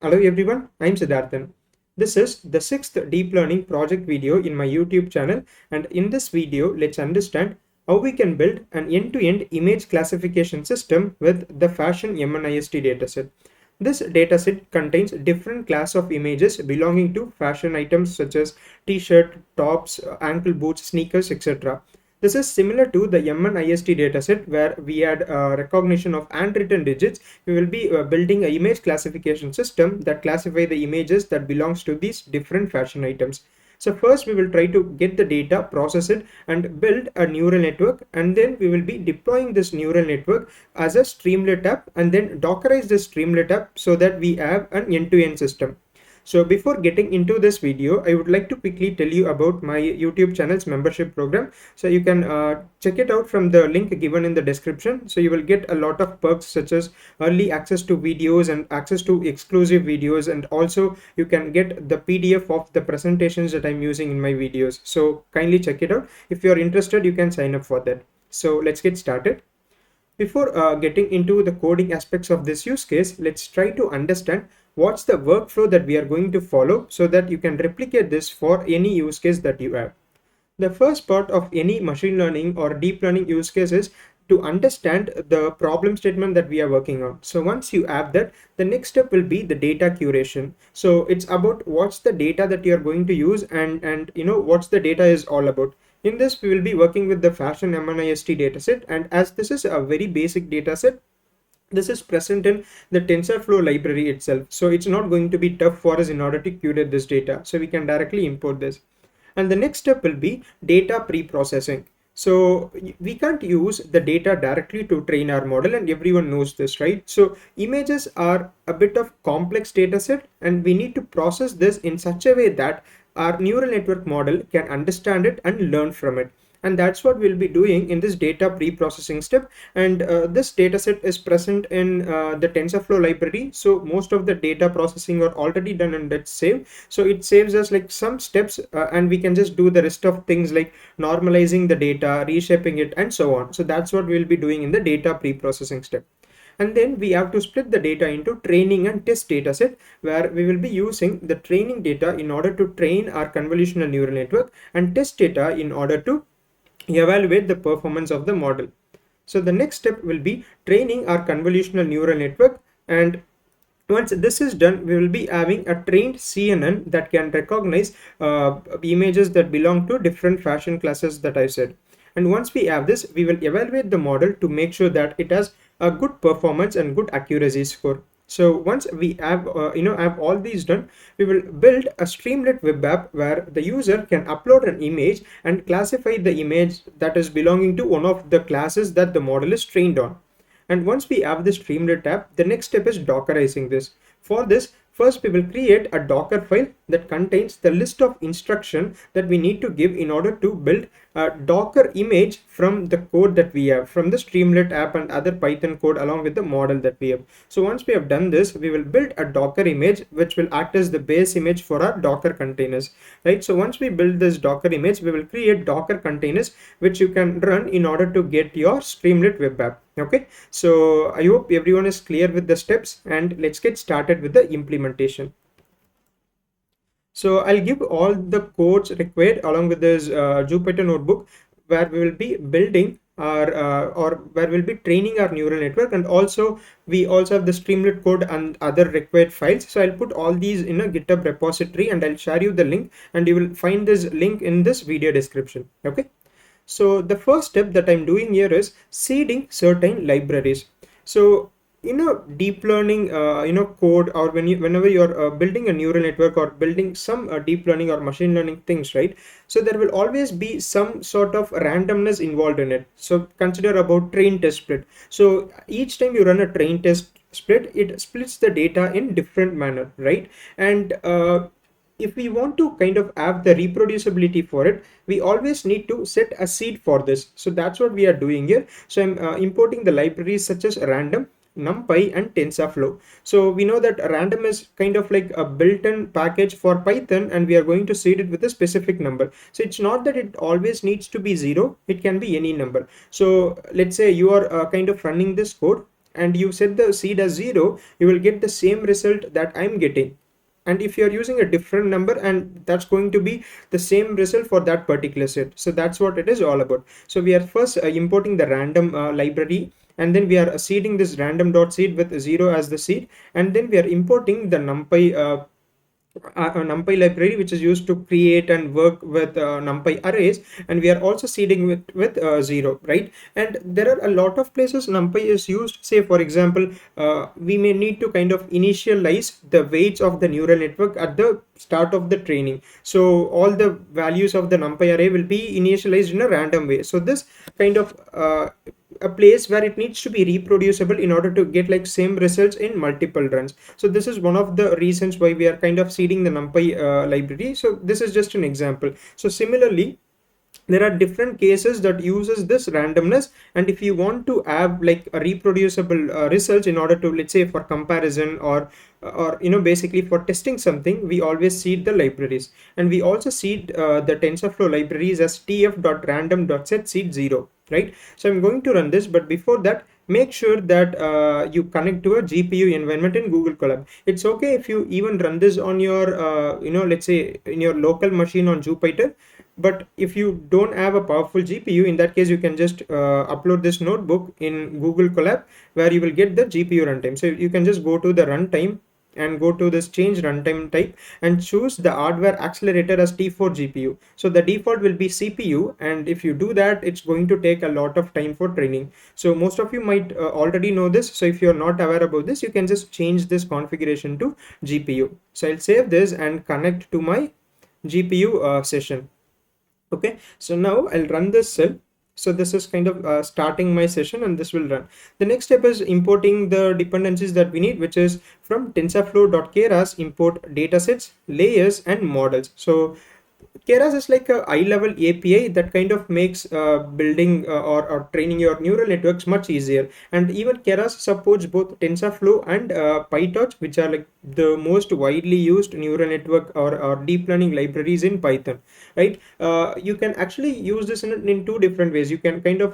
Hello everyone, I'm Siddharthan. This is the sixth deep learning project video in my YouTube channel, and in this video let's understand how we can build an end-to-end image classification system with the Fashion MNIST dataset. This dataset contains different class of images belonging to fashion items such as t-shirt, tops, ankle boots, sneakers, etc. This is similar to the MNIST dataset where we had recognition of handwritten digits. We will be building an image classification system that classify the images that belongs to these different fashion items. So first we will try to get the data, process it and build a neural network, and then we will be deploying this neural network as a Streamlit app and then Dockerize this Streamlit app so that we have an end-to-end system. So before getting into this video, I would like to quickly tell you about my YouTube channel's membership program. So you can check it out from the link given in the description. So you will get a lot of perks such as early access to videos and access to exclusive videos, and also you can get the PDF of the presentations that I'm using in my videos. So kindly check it out. If you're interested, you can sign up for that. So let's get started. Before getting into the coding aspects of this use case, let's try to understand what's the workflow that we are going to follow so that you can replicate this for any use case that you have. The first part of any machine learning or deep learning use case is to understand the problem statement that we are working on. So once you have that, the next step will be the data curation. So it's about what's the data that you're going to use and what's the data is all about. In this, we will be working with the Fashion MNIST dataset, and as this is a very basic dataset, this is present in the TensorFlow library itself. So it's not going to be tough for us in order to curate this data. So we can directly import this. And the next step will be data pre-processing. So we can't use the data directly to train our model, and everyone knows this, right? So images are a bit of complex data set, and we need to process this in such a way that our neural network model can understand it and learn from it. And that's what we'll be doing in this data pre-processing step. And this data set is present in the TensorFlow library. So most of the data processing are already done and that's saved. So it saves us like some steps, and we can just do the rest of things like normalizing the data, reshaping it, and so on. So that's what we'll be doing in the data pre-processing step. And then we have to split the data into training and test data set, where we will be using the training data in order to train our convolutional neural network and test data in order to evaluate the performance of the model. So the next step will be training our convolutional neural network, and once this is done, we will be having a trained CNN that can recognize images that belong to different fashion classes that I said. And once we have this, we will evaluate the model to make sure that it has a good performance and good accuracy score. So once we have have all these done, we will build a Streamlit web app where the user can upload an image and classify the image that is belonging to one of the classes that the model is trained on. And once we have the Streamlit app, the next step is dockerizing this. For this, first we will create a Docker file that contains the list of instruction that we need to give in order to build a Docker image from the code that we have, from the Streamlit app and other Python code along with the model that we have. So once we have done this, we will build a Docker image which will act as the base image for our Docker containers, right? So once we build this Docker image, we will create Docker containers which you can run in order to get your Streamlit web app. Okay, so I hope everyone is clear with the steps, and let's get started with the implementation. So I'll give all the codes required along with this Jupyter notebook, where we will be building our or where we'll be training our neural network, and also we also have the Streamlit code and other required files. So I'll put all these in a GitHub repository and I'll share you the link, and you will find this link in this video description. Okay. So the first step that I'm doing here is seeding certain libraries. So deep learning code, or whenever you're building a neural network or building some deep learning or machine learning things, right? So there will always be some sort of randomness involved in it. So consider about train test split. So each time you run a train test split, it splits the data in different manner, right? And if we want to kind of have the reproducibility for it, we always need to set a seed for this. So that's what we are doing here. So I'm importing the libraries such as random, NumPy, and TensorFlow. So we know that random is kind of like a built-in package for Python, and we are going to seed it with a specific number. So it's not that it always needs to be 0, it can be any number. So let's say you are kind of running this code, and you set the seed as 0, you will get the same result that I'm getting. And if you're using a different number, and that's going to be the same result for that particular set. So that's what it is all about. So we are first importing the random library, and then we are seeding this random dot seed with 0 as the seed, and then we are importing the numpy a numpy library which is used to create and work with numpy arrays, and we are also seeding with 0, right? And there are a lot of places numpy is used. Say for example, we may need to kind of initialize the weights of the neural network at the start of the training, so all the values of the numpy array will be initialized in a random way. So this kind of a place where it needs to be reproducible in order to get like same results in multiple runs. So this is one of the reasons why we are kind of seeding the numpy library. So this is just an example. So similarly, there are different cases that uses this randomness, and if you want to have like a reproducible results in order to, let's say, for comparison or basically for testing something, we always seed the libraries. And we also seed the TensorFlow libraries as tf.random.set seed 0, right? So I'm going to run this, but before that, make sure that you connect to a GPU environment in Google Colab. It's okay if you even run this on your let's say in your local machine on Jupyter. But if you don't have a powerful GPU, in that case you can just upload this notebook in Google Colab, where you will get the GPU runtime. So you can just go to the runtime and go to this change runtime type and choose the hardware accelerator as T4 GPU. So the default will be CPU, and if you do that, it's going to take a lot of time for training. So most of you might already know this. So if you're not aware about this, you can just change this configuration to GPU. So I'll save this and connect to my GPU session. Okay, so now I'll run this cell. So this is kind of starting my session, and this will run. The next step is importing the dependencies that we need, which is from tensorflow.keras import datasets, layers, and models. So Keras is like a high-level API that kind of makes building or training your neural networks much easier. And even Keras supports both TensorFlow and PyTorch, which are like the most widely used neural network or deep learning libraries in Python, right? You can actually use this in two different ways. You can kind of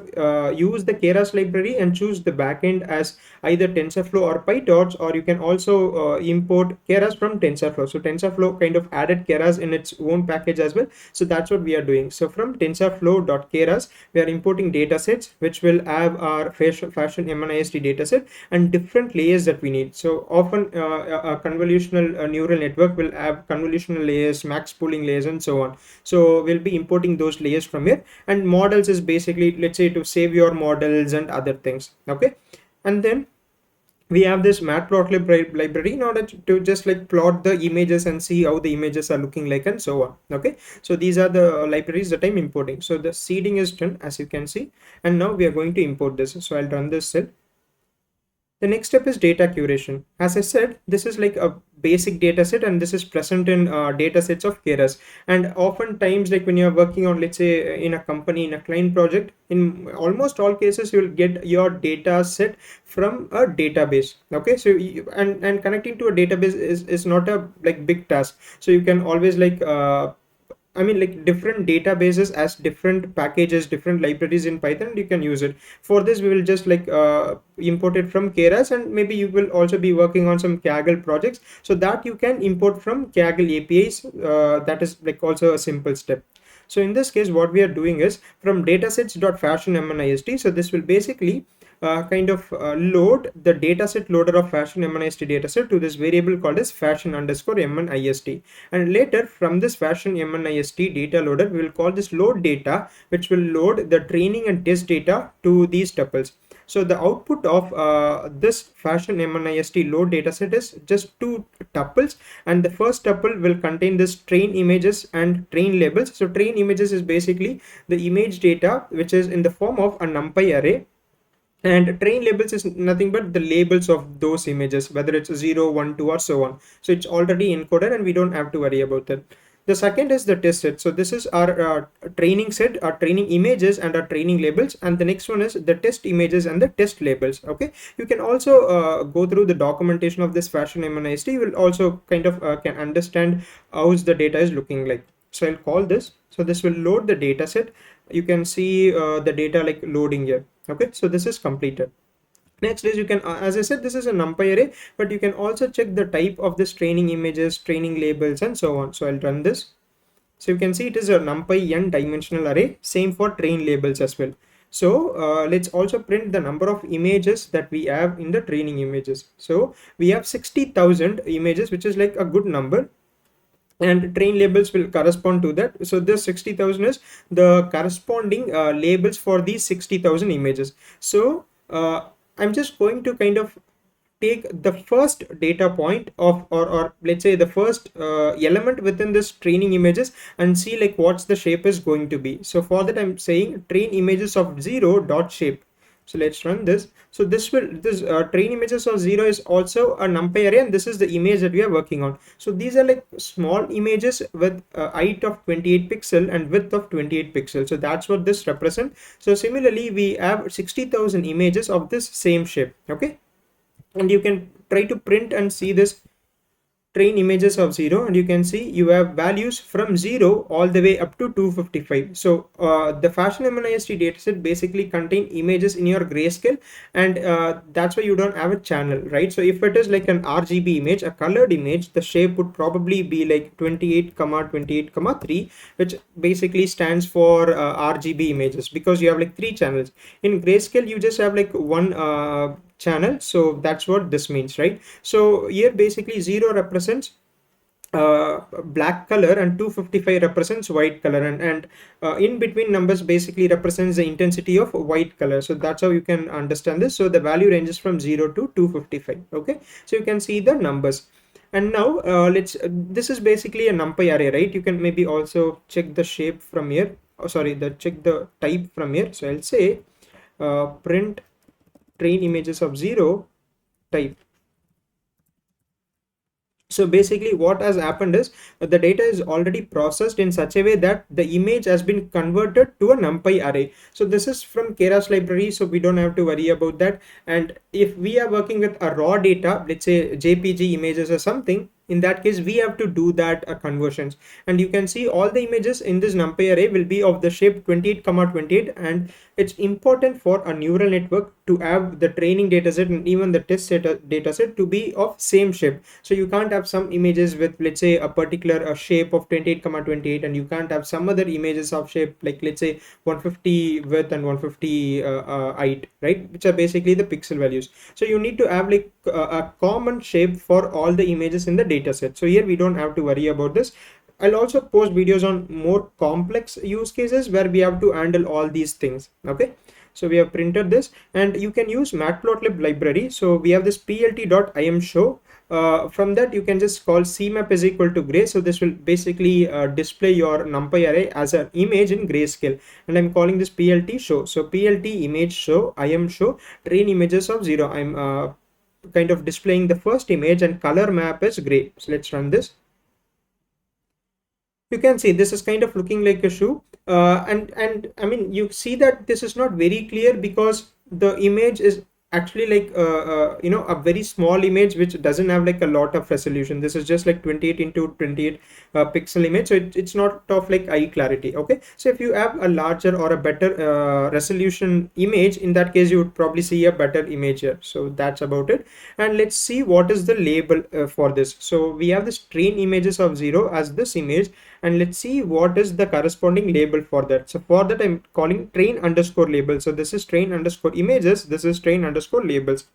use the Keras library and choose the backend as either TensorFlow or PyTorch, or you can also import Keras from TensorFlow. So TensorFlow kind of added Keras in its own package as well. So that's what we are doing. So from tensorflow.keras, we are importing datasets which will have our Fashion MNIST dataset and different layers that we need. So often a convolutional neural network will have convolutional layers, max pooling layers, and so on. So we'll be importing those layers from here. And models is basically, let's say, to save your models and other things. Okay, and then we have this matplotlib library in order to just like plot the images and see how the images are looking like and so on. Okay, so these are the libraries that I'm importing. So the seeding is done, as you can see, and now we are going to import this. So I'll run this cell. The next step is data curation. As I said, this is like a basic data set, and this is present in data sets of Keras. And oftentimes, like when you're working on, let's say, in a company, in a client project, in almost all cases, you will get your data set from a database. Okay, so and connecting to a database is not a like big task. So you can always like I mean, like different databases as different packages, different libraries in Python, you can use it. For this, we will just like import it from Keras, and maybe you will also be working on some Kaggle projects, so that you can import from Kaggle APIs. That is like also a simple step. So in this case, what we are doing is from datasets.fashionMNIST. So this will basically kind of load the dataset loader of Fashion MNIST dataset to this variable called as fashion underscore MNIST. And later from this Fashion MNIST data loader, we will call this load data, which will load the training and test data to these tuples. So the output of this Fashion MNIST load dataset is just two tuples, and the first tuple will contain this train images and train labels. So train images is basically the image data which is in the form of a numpy array, and train labels is nothing but the labels of those images, whether it's 0, 1, 2, or so on. So it's already encoded and we don't have to worry about that. The second is the test set. So this is our training set, our training images and our training labels, and the next one is the test images and the test labels. Okay, you can also go through the documentation of this Fashion MNIST. You will also kind of can understand how the data is looking like. So I'll call this. So this will load the data set. You can see the data like loading here. Okay, so this is completed. Next is you can, as I said, this is a numpy array, but you can also check the type of this training images, training labels, and so on. So I'll run this. So you can see it is a numpy n dimensional array, same for train labels as well. So let's also print the number of images that we have in the training images. So we have 60,000 images, which is like a good number, and train labels will correspond to that. So this 60,000 is the corresponding labels for these 60,000 images. So I'm just going to kind of take the first data point of, or let's say the first element within this training images, and see like what's the shape is going to be. So for that I'm saying train images of 0 dot shape. So let's run this. So this train images of 0 is also a numpy array, and this is the image that we are working on. So these are like small images with height of 28 pixel and width of 28 pixel. So that's what this represents. So similarly we have 60,000 images of this same shape. Okay, and you can try to print and see this train images of 0, and you can see you have values from 0 all the way up to 255. So the Fashion MNIST dataset basically contain images in your grayscale, and that's why you don't have a channel, right? So if it is like an RGB image, a colored image, the shape would probably be like 28 28 3, which basically stands for RGB images, because you have like 3 channels. In grayscale you just have like one channel. So that's what this means, right? So here basically 0 represents black color and 255 represents white color, and in between numbers basically represents the intensity of white color. So that's how you can understand this. So the value ranges from 0 to 255. Okay, so you can see the numbers. And now this is basically a numpy array, right? You can maybe also check the shape from here. Oh, sorry, check the type from here. So I'll say print train images of 0 type. So basically what has happened is the data is already processed in such a way that the image has been converted to a numpy array. So this is from Keras library, so we don't have to worry about that. And if we are working with a raw data, let's say JPG images or something, in that case we have to do that conversions. And you can see all the images in this numpy array will be of the shape 28 28, and it's important for a neural network to have the training dataset and even the test dataset to be of same shape. So you can't have some images with, let's say, a particular shape of 28 28, and you can't have some other images of shape like, let's say, 150 width and 150 height, right, which are basically the pixel values. So you need to have like a common shape for all the images in the dataset. So here we don't have to worry about this. I'll also post videos on more complex use cases where we have to handle all these things. Okay, so we have printed this, and you can use matplotlib library. So we have this plt.imshow. From that you can just call cmap is equal to gray. So this will basically display your numpy array as an image in grayscale, and I'm calling this plt show. So plt image show imshow train images of 0. I'm kind of displaying the first image, and color map is gray. So let's run this. You can see this is kind of looking like a shoe, and I mean, you see that this is not very clear because the image is actually like a very small image which doesn't have like a lot of resolution. This is just like 28 into 28 pixel image, so it's not of like high clarity. Okay, so if you have a larger or a better resolution image, in that case you would probably see a better image here. So that's about it. And let's see what is the label for this. So we have this train images of 0 as this image, and let's see what is the corresponding label for that. So for that I'm calling train underscore label. So this is train underscore images, this is train underscore labels.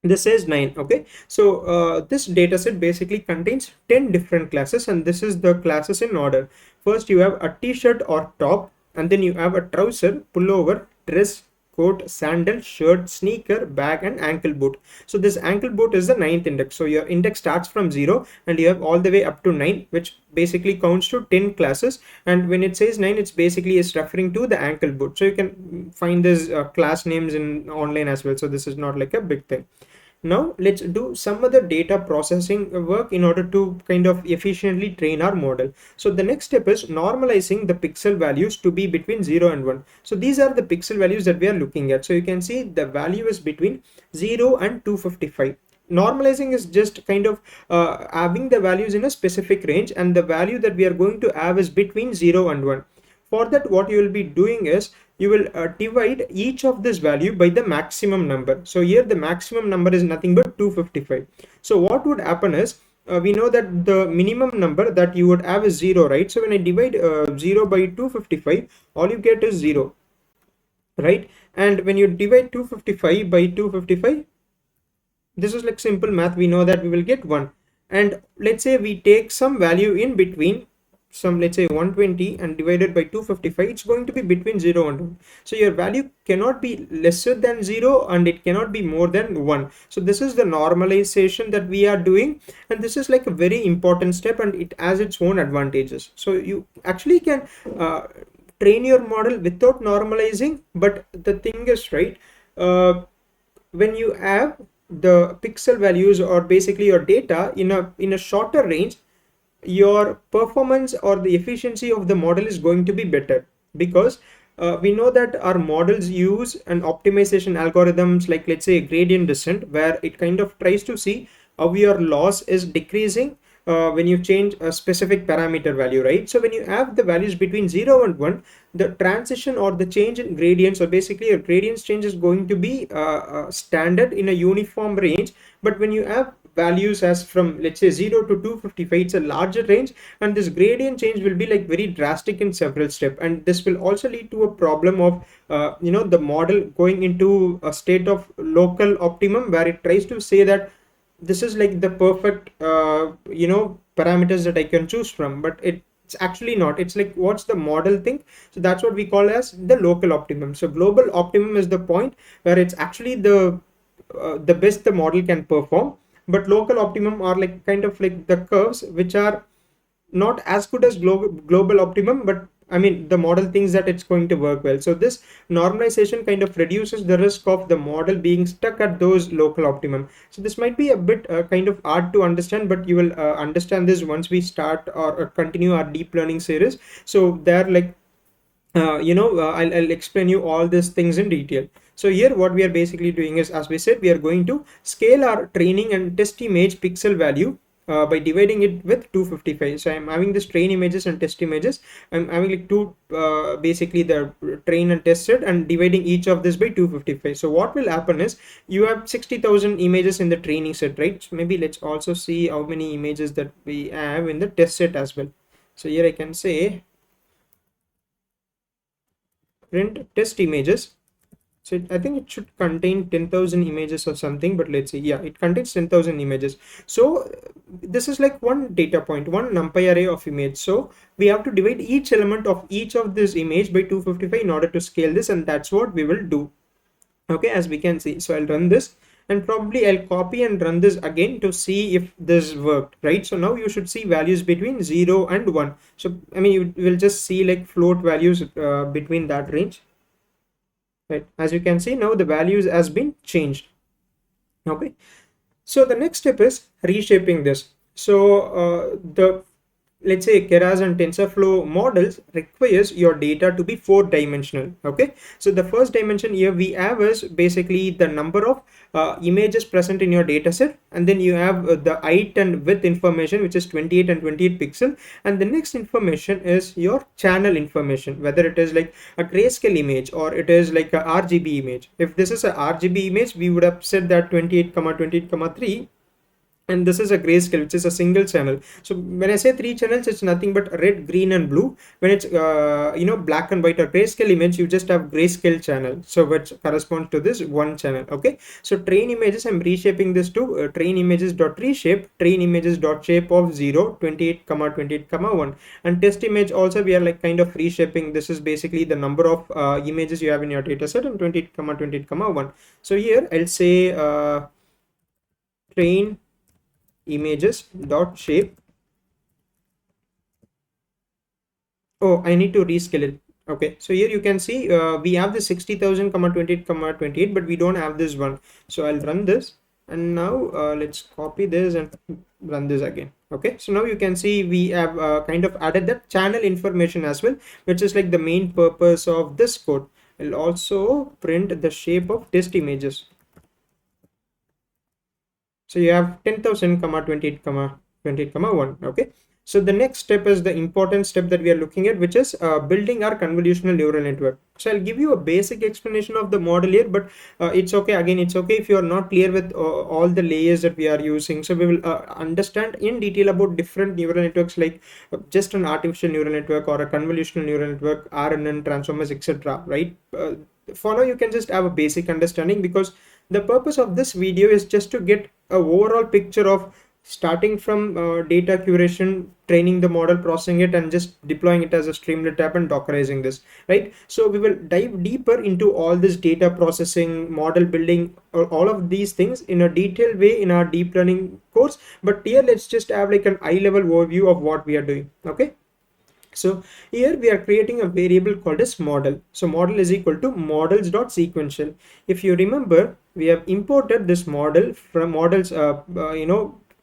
This is 9. Okay, so this dataset basically contains 10 different classes, and this is the classes in order. First you have a t-shirt or top, and then you have a trouser, pullover, dress, coat, sandal, shirt, sneaker, bag, and ankle boot. So this ankle boot is the 9th index. So your index starts from 0 and you have all the way up to 9, which basically counts to 10 classes. And when it says 9, it's basically is referring to the ankle boot. So you can find this class names in online as well. So this is not like a big thing. Now let's do some other data processing work in order to kind of efficiently train our model. So the next step is normalizing the pixel values to be between 0 and 1. So these are the pixel values that we are looking at. So you can see the value is between 0 and 255. Normalizing is just kind of having the values in a specific range, and the value that we are going to have is between 0 and 1. For that, what you will be doing is you will divide each of this value by the maximum number. So here the maximum number is nothing but 255. So what would happen is, we know that the minimum number that you would have is 0, right? So when I divide 0 by 255, all you get is 0, right? And when you divide 255 by 255, this is like simple math, we know that we will get 1. And let's say we take some value in between, some, let's say 120, and divided by 255, it's going to be between 0 and 1. So your value cannot be lesser than 0 and it cannot be more than 1. So this is the normalization that we are doing, and this is like a very important step, and it has its own advantages. So you actually can train your model without normalizing, but the thing is, right, when you have the pixel values or basically your data in a shorter range, your performance or the efficiency of the model is going to be better, because we know that our models use an optimization algorithms like, let's say, gradient descent, where it kind of tries to see how your loss is decreasing when you change a specific parameter value, right? So when you have the values between 0 and 1, the transition or the change in gradients, or basically your gradients change, is going to be standard in a uniform range. But when you have values as from, let's say, 0 to 255, it's a larger range, and this gradient change will be like very drastic in several steps, and this will also lead to a problem of the model going into a state of local optimum, where it tries to say that this is like the perfect parameters that I can choose from, but it's actually not. It's like, what's the model think? So that's what we call as the local optimum. So global optimum is the point where it's actually the best the model can perform, but local optimum are like kind of like the curves which are not as good as global optimum, but I mean the model thinks that it's going to work well. So this normalization kind of reduces the risk of the model being stuck at those local optimum. So this might be a bit kind of hard to understand, but you will understand this once we start or continue our deep learning series. So they're like I'll explain you all these things in detail. So here what we are basically doing is, as we said, we are going to scale our training and test image pixel value by dividing it with 255. So I'm having this train images and test images. I'm having like two, basically the train and test set, and dividing each of this by 255. So what will happen is, you have 60,000 images in the training set, right? So maybe let's also see how many images that we have in the test set as well. So here I can say print test images. So I think it should contain 10,000 images or something, but let's see. Yeah, it contains 10,000 images. So this is like one data point, one numpy array of image. So we have to divide each element of each of this image by 255 in order to scale this, and that's what we will do. Okay, as we can see. So I'll run this, and probably I'll copy and run this again to see if this worked, right? So now you should see values between 0 and 1. So I mean, you will just see like float values between that range. Right, as you can see, now the values has been changed. Okay, so the next step is reshaping this. So the, let's say, Keras and TensorFlow models requires your data to be 4-dimensional. Okay, so the first dimension here we have is basically the number of images present in your data set, and then you have the height and width information, which is 28 and 28 pixel, and the next information is your channel information, whether it is like a grayscale image or it is like a RGB image. If this is a RGB image, we would have said that 28,28,3, and this is a grayscale, which is a single channel. So when I say 3 channels, it's nothing but red, green, and blue. When it's black and white or grayscale image, you just have grayscale channel, so which corresponds to this one channel. Okay, so train images, I'm reshaping this to train images dot reshape, train images dot shape of 0, 28, 28, 1, and test image also we are like kind of reshaping. This is basically the number of images you have in your data set, and 28, 28, 1. So here I'll say train images dot shape. Oh, I need to rescale it. Okay, so here you can see we have the 60,000 28 28, but we don't have this one. So I'll run this, and now let's copy this and run this again. Okay, so now you can see we have kind of added that channel information as well, which is like the main purpose of this code. I'll also print the shape of test images. So you have 10,000 28 28 1. Okay, So the next step is the important step that we are looking at, which is building our convolutional neural network. So I'll give you a basic explanation of the model here, but it's okay. Again, it's okay if you are not clear with all the layers that we are using. So we will understand in detail about different neural networks, like just an artificial neural network or a convolutional neural network, RNN, transformers, etc. Right? For now, you can just have a basic understanding, because the purpose of this video is just to get a overall picture of starting from data curation, training the model, processing it, and just deploying it as a Streamlit app and dockerizing this, right? So we will dive deeper into all this data processing, model building, all of these things in a detailed way in our deep learning course. But here, let's just have like an eye level overview of what we are doing. Okay. So here we are creating a variable called as model. So model is equal to models.sequential. If you remember, we have imported this model from models,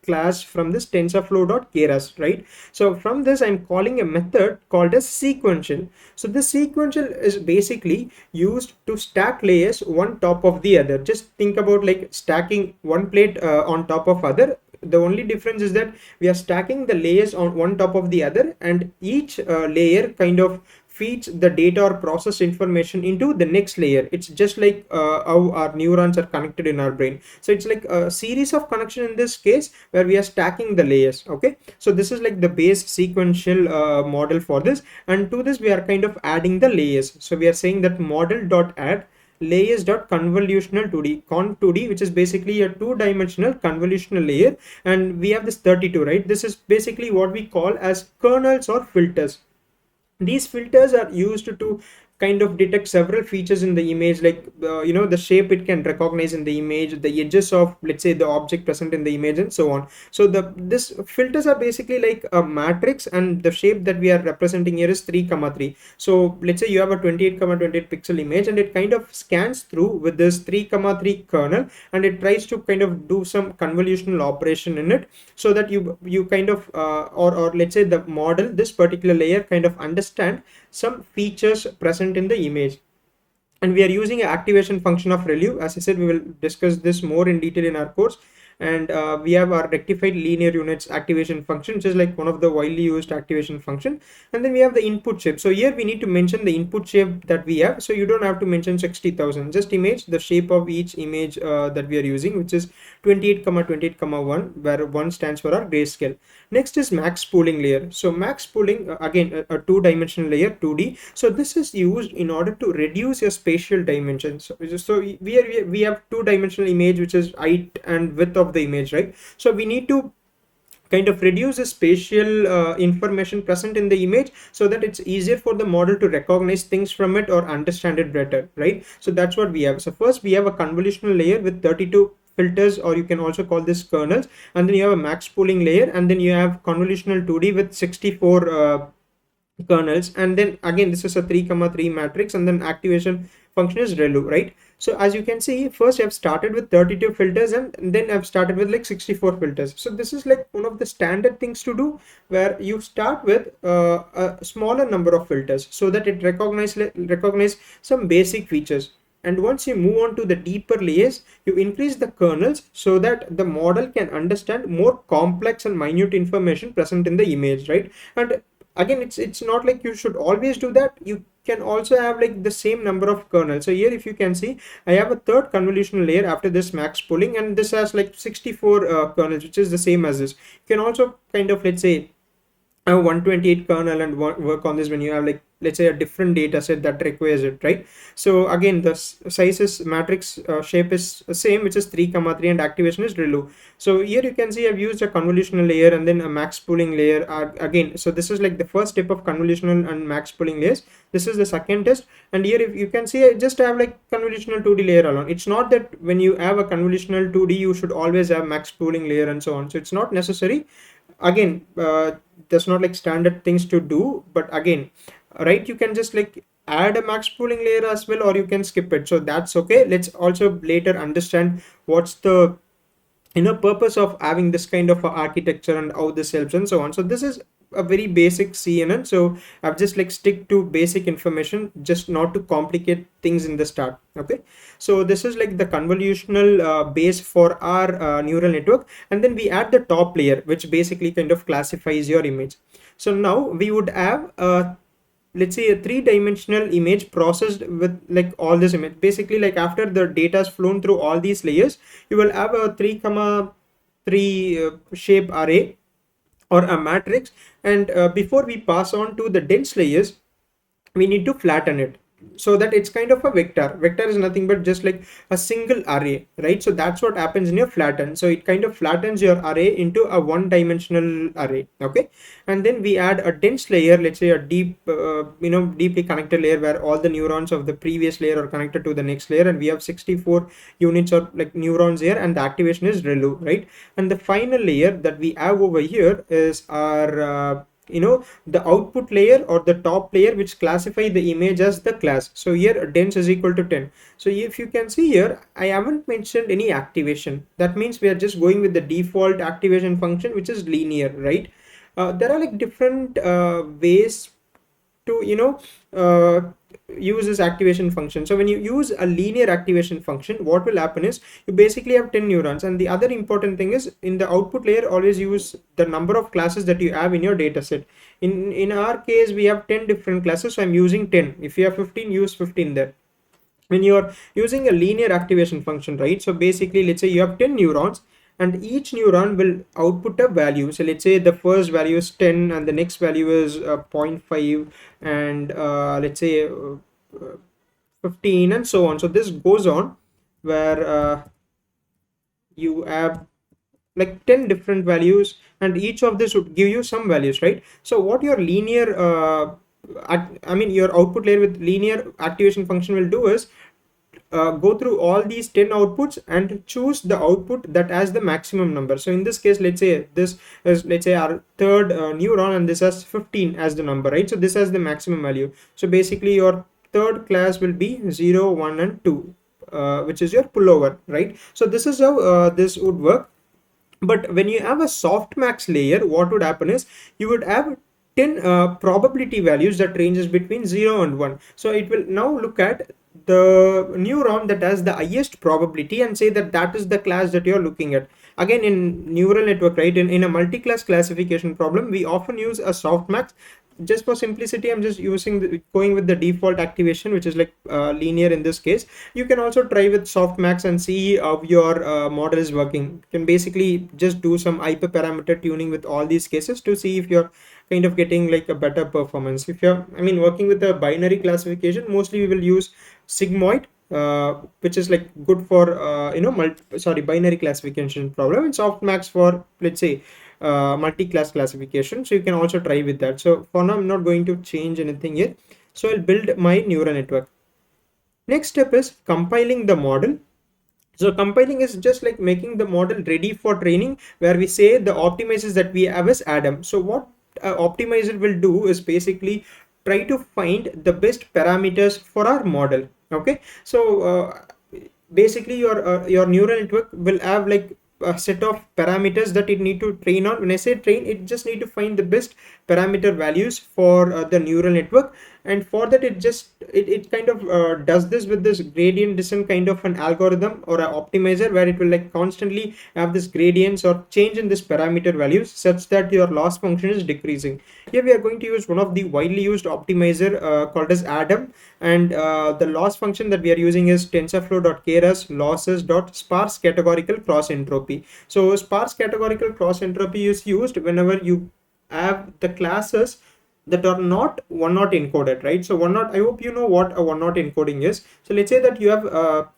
class from this tensorflow.keras, right? So from this, I'm calling a method called as sequential. So this sequential is basically used to stack layers one top of the other. Just think about like stacking one plate on top of other. The only difference is that we are stacking the layers on one top of the other, and each layer kind of feeds the data or process information into the next layer. It's just like how our neurons are connected in our brain. So it's like a series of connection in this case where we are stacking the layers. Okay, so this is like the base sequential model for this, and to this we are kind of adding the layers. So we are saying that model dot add layers.convolutional 2D con 2D, which is basically a two-dimensional convolutional layer, and we have this 32, right? This is basically what we call as kernels or filters. These filters are used to kind of detect several features in the image, like the shape it can recognize in the image, the edges of, let's say, the object present in the image, and so on. So this filters are basically like a matrix, and the shape that we are representing here is 3,3. So let's say you have a 28,28 pixel image, and it kind of scans through with this 3,3 kernel, and it tries to kind of do some convolutional operation in it, so that you kind of or let's say the model, this particular layer, kind of understand some features present in the image. And we are using an activation function of ReLU. As I said, we will discuss this more in detail in our course. And we have our rectified linear units activation function, which is like one of the widely used activation function. And then we have the input shape. So here we need to mention the input shape that we have. So you don't have to mention 60,000, just image the shape of each image that we are using, which is 28,28,1, where 1 stands for our grayscale. Next is max pooling layer. So max pooling, again, a two-dimensional layer, 2D. So this is used in order to reduce your spatial dimensions. So we have two-dimensional image, which is height and width of the image, right? So we need to kind of reduce the spatial information present in the image, so that it's easier for the model to recognize things from it or understand it better, right? So that's what we have. So first we have a convolutional layer with 32 filters, or you can also call this kernels, and then you have a max pooling layer, and then you have convolutional 2D with 64 kernels, and then again this is a 3,3 matrix, and then activation function is ReLU, right? So as you can see, first I've started with 32 filters, and then I've started with like 64 filters. So this is like one of the standard things to do, where you start with a smaller number of filters, so that it recognize some basic features. And once you move on to the deeper layers, you increase the kernels, so that the model can understand more complex and minute information present in the image, right? And again, it's not like you should always do that. You can also have like the same number of kernels. So here, if you can see, I have a third convolutional layer after this max pooling, and this has like 64 kernels, which is the same as this. You can also kind of, let's say, have 128 kernel and work on this when you have like, let's say, a different data set that requires it, right? So again, the sizes matrix shape is the same, which is 3,3, and activation is ReLU. So here you can see I've used a convolutional layer and then a max pooling layer again. So this is like the first step of convolutional and max pooling layers. This is the second test, and here if you can see, I just have like convolutional 2D layer alone. It's not that when you have a convolutional 2D you should always have max pooling layer and so on. So it's not necessary. Again, there's not like standard things to do, but again, right, you can just like add a max pooling layer as well, or you can skip it, so that's okay. Let's also later understand what's the purpose of having this kind of architecture and how this helps and so on. So this is a very basic CNN, so I've just like stick to basic information just not to complicate things in the start. Okay, so this is like the convolutional base for our neural network, and then we add the top layer which basically kind of classifies your image. So now we would have let's say a three-dimensional image processed with like all this image. Basically, like after the data is flown through all these layers, you will have a 3,3 shape array or a matrix, and before we pass on to the dense layers, we need to flatten it so that it's kind of a vector is nothing but just like a single array, right? So that's what happens in your flatten. So it kind of flattens your array into a one-dimensional array. Okay, and then we add a dense layer, let's say a deep deeply connected layer where all the neurons of the previous layer are connected to the next layer, and we have 64 units or like neurons here, and the activation is relu, right? And the final layer that we have over here is our the output layer or the top layer, which classify the image as the class. So here dense is equal to 10. So if you can see here, I haven't mentioned any activation. That means we are just going with the default activation function, which is linear, right? There are like different ways to use this activation function. So when you use a linear activation function, what will happen is you basically have 10 neurons, and the other important thing is in the output layer always use the number of classes that you have in your data set. In our case we have 10 different classes, so I'm using 10. If you have 15, use 15 there. When you're using a linear activation function, right? So basically, let's say you have 10 neurons, and each neuron will output a value. So let's say the first value is 10, and the next value is 0.5, and let's say 15, and so on. So this goes on where you have like 10 different values, and each of this would give you some values, right? So what your linear your output layer with linear activation function will do is go through all these 10 outputs and choose the output that has the maximum number. So in this case, let's say this is, let's say, our third neuron, and this has 15 as the number, right? So this has the maximum value. So basically your third class will be 0, 1 and 2, which is your pullover, right? So this is how this would work. But when you have a softmax layer, what would happen is you would have 10 probability values that ranges between 0 and 1. So it will now look at the neuron that has the highest probability and say that that is the class that you're looking at. Again, in neural network, right, in a multi-class classification problem, we often use a softmax. Just for simplicity, I'm just going with the default activation, which is like linear in this case. You can also try with softmax and see how your model is working. You can basically just do some hyperparameter tuning with all these cases to see if you're kind of getting like a better performance. If you're working with a binary classification, mostly we will use sigmoid, which is like good for binary classification problem, and softmax for, let's say, multi-class classification. So you can also try with that. So for now I'm not going to change anything here, so I'll build my neural network. Next step is compiling the model. So compiling is just like making the model ready for training, where we say the optimizers that we have is Adam. So what optimizer will do is basically try to find the best parameters for our model. Okay, so basically your neural network will have like a set of parameters that it need to train on. When I say train, it just need to find the best parameter values for the neural network, and for that it kind of does this with this gradient descent kind of an algorithm or an optimizer, where it will like constantly have this gradients or change in this parameter values such that your loss function is decreasing. Here we are going to use one of the widely used optimizer called as Adam, and the loss function that we are using is tensorflow.keras losses.sparse categorical cross entropy. So sparse categorical cross entropy is used whenever you have the classes that are not one-not encoded, right? So one-not, I hope you know what a one-not encoding is. So let's say that you have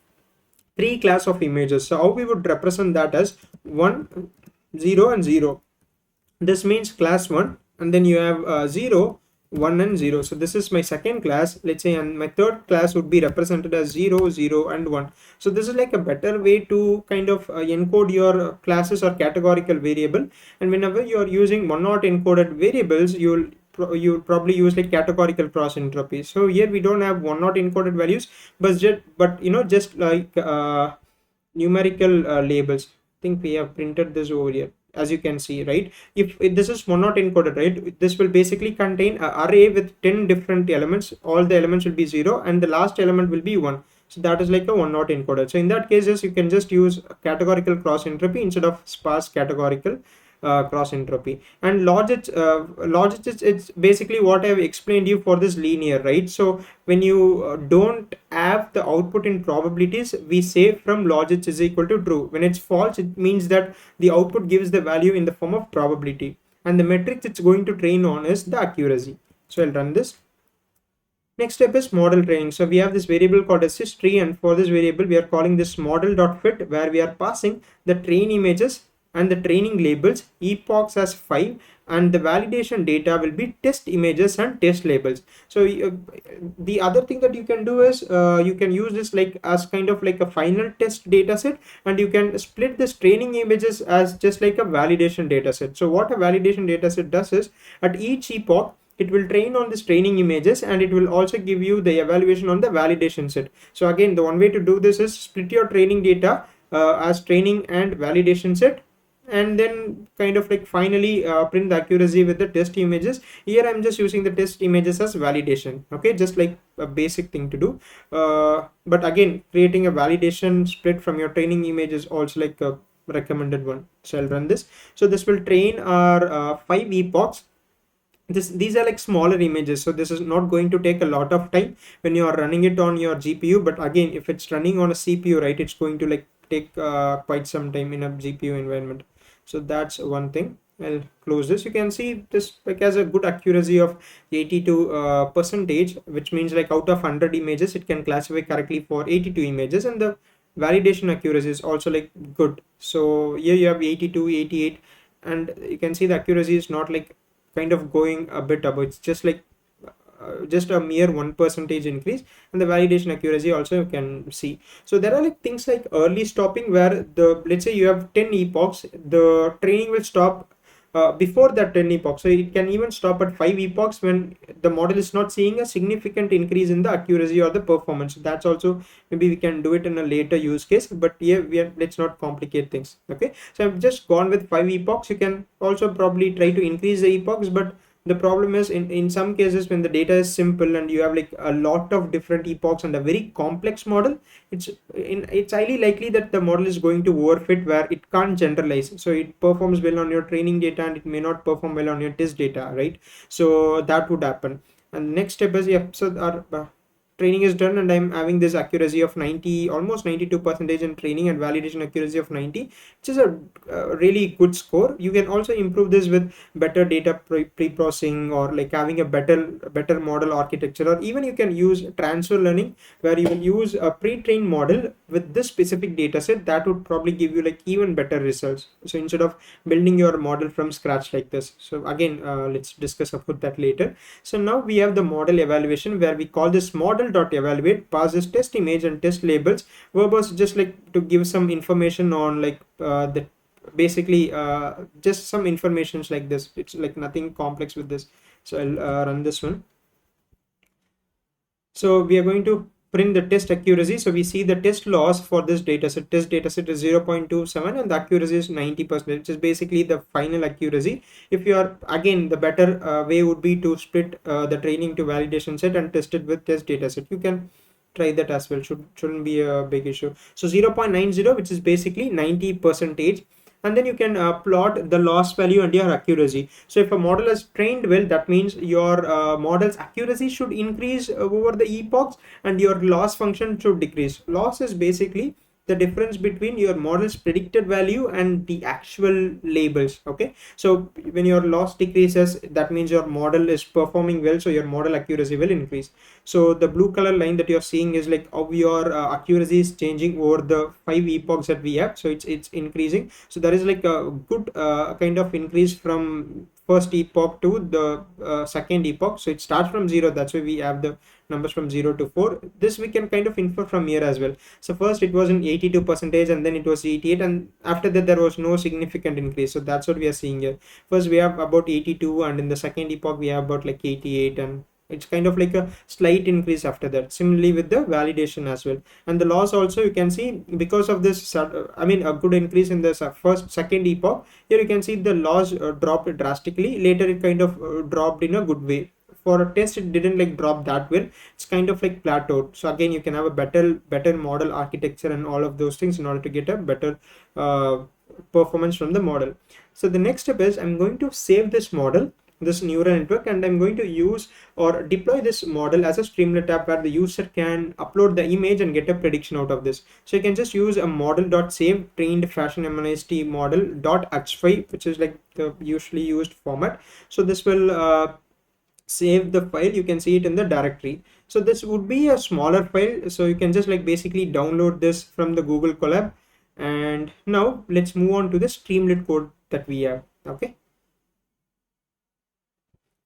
three class of images. So how we would represent that as 1, 0 and 0. This means class 1, and then you have 0, 1 and 0. So this is my second class, let's say, and my third class would be represented as 0, 0 and 1. So this is like a better way to kind of encode your classes or categorical variable. And whenever you're using one-not encoded variables, you'll probably use like categorical cross entropy. So here we don't have one-not encoded values, but just like numerical labels. I think we have printed this over here. as you can see, right? If this is one not encoded, right, this will basically contain an array with 10 different elements. All the elements will be 0 and the last element will be 1. So that is like a one not encoded. So in that cases you can just use categorical cross entropy instead of sparse categorical cross entropy. And logic is, it's basically what I've explained you for this linear, right? So when you don't have the output in probabilities, we say from logit is equal to true. When it's false, it means that the output gives the value in the form of probability, and the metric it's going to train on is the accuracy. So I'll run this. Next step is model training. So we have this variable called as history, and for this variable we are calling this model.fit, where we are passing the train images and the training labels, epochs as 5, and the validation data will be test images and test labels. So the other thing that you can do is you can use this like as kind of like a final test data set, and you can split this training images as just like a validation data set. So what a validation data set does is at each epoch it will train on this training images, and it will also give you the evaluation on the validation set. So again, the one way to do this is split your training data as training and validation set, and then kind of like finally print the accuracy with the test images. Here I'm just using the test images as validation, okay, just like a basic thing to do. But again, creating a validation split from your training image is also like a recommended one. So I'll run this. So this will train our 5 epochs. These are like smaller images, so this is not going to take a lot of time when you are running it on your GPU. But again, if it's running on a CPU, right, it's going to like take quite some time in a GPU environment. So that's one thing. I'll close this. You can see this like has a good accuracy of 82 percentage, which means like out of 100 images it can classify correctly for 82 images, and the validation accuracy is also like good. So here you have 82, 88, and you can see the accuracy is not like kind of going a bit above. It's just like just a mere 1% increase, and the validation accuracy also you can see. So there are like things like early stopping, where the, let's say you have 10 epochs, the training will stop before that 10 epochs. So it can even stop at 5 epochs when the model is not seeing a significant increase in the accuracy or the performance. That's also maybe we can do it in a later use case, but here let's not complicate things. Okay, so I've just gone with 5 epochs. You can also probably try to increase the epochs, but the problem is in some cases when the data is simple and you have like a lot of different epochs and a very complex model, it's highly likely that the model is going to overfit, where it can't generalize. So it performs well on your training data and it may not perform well on your test data, right? So that would happen. And next step is, yeah, so our training is done, and I'm having this accuracy of 90, almost 92% in training, and validation accuracy of 90, which is a really good score. You can also improve this with better data pre-processing, or like having a better model architecture, or even you can use transfer learning, where you will use a pre-trained model with this specific data set. That would probably give you like even better results, so instead of building your model from scratch like this. So again, let's discuss about that later. So now we have the model evaluation, where we call this model.evaluate, passes test image and test labels. Verbose just like to give some information on like the basically just some informations like this. It's like nothing complex with this. So I'll run this one. So we are going to print the test accuracy. So we see the test loss for this dataset. Test dataset is 0.27 and the accuracy is 90%, which is basically the final accuracy. If you are, again, the better way would be to split the training to validation set and test it with test dataset. You can try that as well. Shouldn't be a big issue. So 0.90, which is basically 90%. And then you can plot the loss value and your accuracy. So if a model is trained well, that means your model's accuracy should increase over the epochs, and your loss function should decrease. Loss is basically the difference between your model's predicted value and the actual labels. Okay, so when your loss decreases, that means your model is performing well, so your model accuracy will increase. So the blue color line that you're seeing is like how your accuracy is changing over the 5 epochs that we have. So it's increasing. So there is like a good kind of increase from first epoch to the second epoch. So it starts from 0. That's why we have the numbers from 0 to 4. This we can kind of infer from here as well. So first it was in 82%, and then it was 88, and after that there was no significant increase. So that's what we are seeing here. First we have about 82, and in the second epoch we have about like 88, and It's kind of like a slight increase after that. Similarly with the validation as well. And the loss also, you can see because of this I mean a good increase in the first second epoch, here you can see the loss dropped drastically. Later it kind of dropped in a good way. For a test it didn't like drop that well, it's kind of like plateaued. So again, you can have a better model architecture and all of those things in order to get a better performance from the model. So the next step is I'm going to save this model, this neural network, and I'm going to use or deploy this model as a Streamlit app where the user can upload the image and get a prediction out of this. So you can just use a model.save trained Fashion MNIST model.h5, which is like the usually used format. So this will save the file. You can see it in the directory. So this would be a smaller file, so you can just like basically download this from the Google Colab. And now let's move on to the Streamlit code that we have. Okay,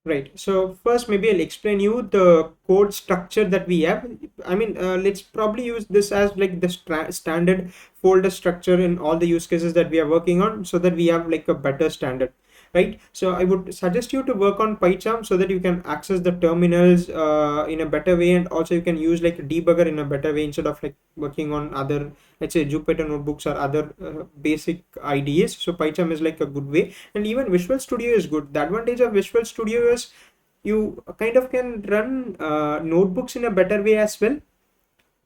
right. So first maybe I'll explain you the code structure that we have. I mean, let's probably use this as like the standard folder structure in all the use cases that we are working on, so that we have like a better standard, right? So I would suggest you to work on PyCharm so that you can access the terminals in a better way, and also you can use like a debugger in a better way instead of like working on other, let's say, Jupyter notebooks or other basic IDEs. So PyCharm is like a good way, and even Visual Studio is good. The advantage of Visual Studio is you kind of can run notebooks in a better way as well.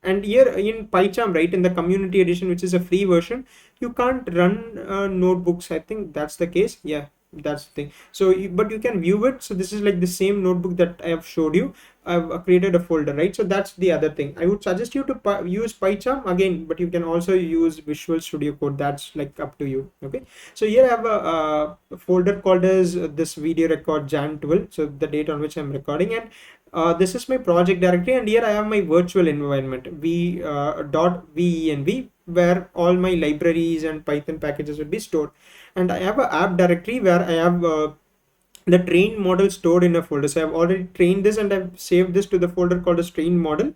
And here in PyCharm, right, in the community edition, which is a free version, you can't run notebooks. I think that's the case. Yeah, that's the thing. So but you can view it. So this is like the same notebook that I have showed you. I've created a folder, right? So that's the other thing. I would suggest you to use PyCharm again, but you can also use Visual Studio Code. That's like up to you. Okay, so here I have a folder called as this video record Jan 12, so the date on which I'm recording. And this is my project directory, and here I have my virtual environment .venv, where all my libraries and Python packages will be stored. And I have an app directory where I have the trained model stored in a folder. So I've already trained this and I've saved this to the folder called as trained model.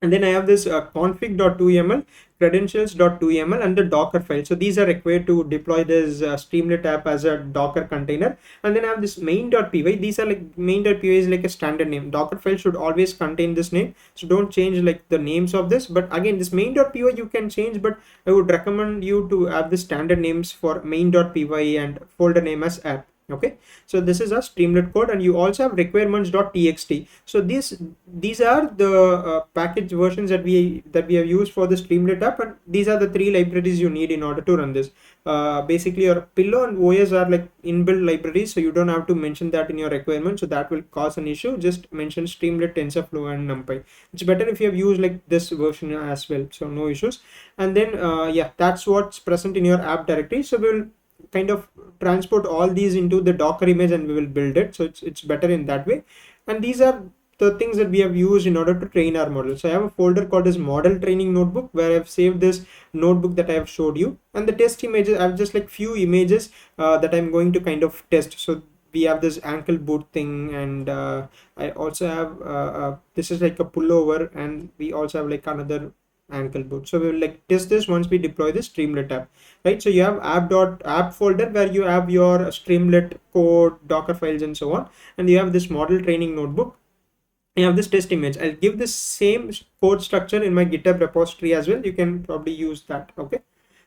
And then I have this config.2yaml, credentials.2yaml, and the Docker file. So these are required to deploy this Streamlit app as a Docker container. And then I have this main.py. These are like main.py is like a standard name. Docker file should always contain this name. So don't change like the names of this. But again, this main.py you can change, but I would recommend you to have the standard names for main.py and folder name as app. Okay, so this is a Streamlit code, and you also have requirements.txt. So these are the package versions that we have used for the Streamlit app, and these are the three libraries you need in order to run this. Basically your Pillow and OS are like inbuilt libraries, so you don't have to mention that in your requirement, so that will cause an issue. Just mention Streamlit, TensorFlow, and NumPy. It's better if you have used like this version as well, so no issues. And then yeah, that's what's present in your app directory. So we'll kind of transport all these into the Docker image and we will build it. So it's better in that way. And these are the things that we have used in order to train our model. So I have a folder called as model training notebook, where I've saved this notebook that I have showed you. And the test images, I have just like few images that I'm going to kind of test. So we have this ankle boot thing, and I also have this is like a pullover, and we also have like another ankle boot. So we will like test this once we deploy this Streamlit app, right? So you have app folder where you have your Streamlit code, Docker files, and so on, and you have this model training notebook. You have this test image. I'll give this same code structure in my GitHub repository as well. You can probably use that. Okay,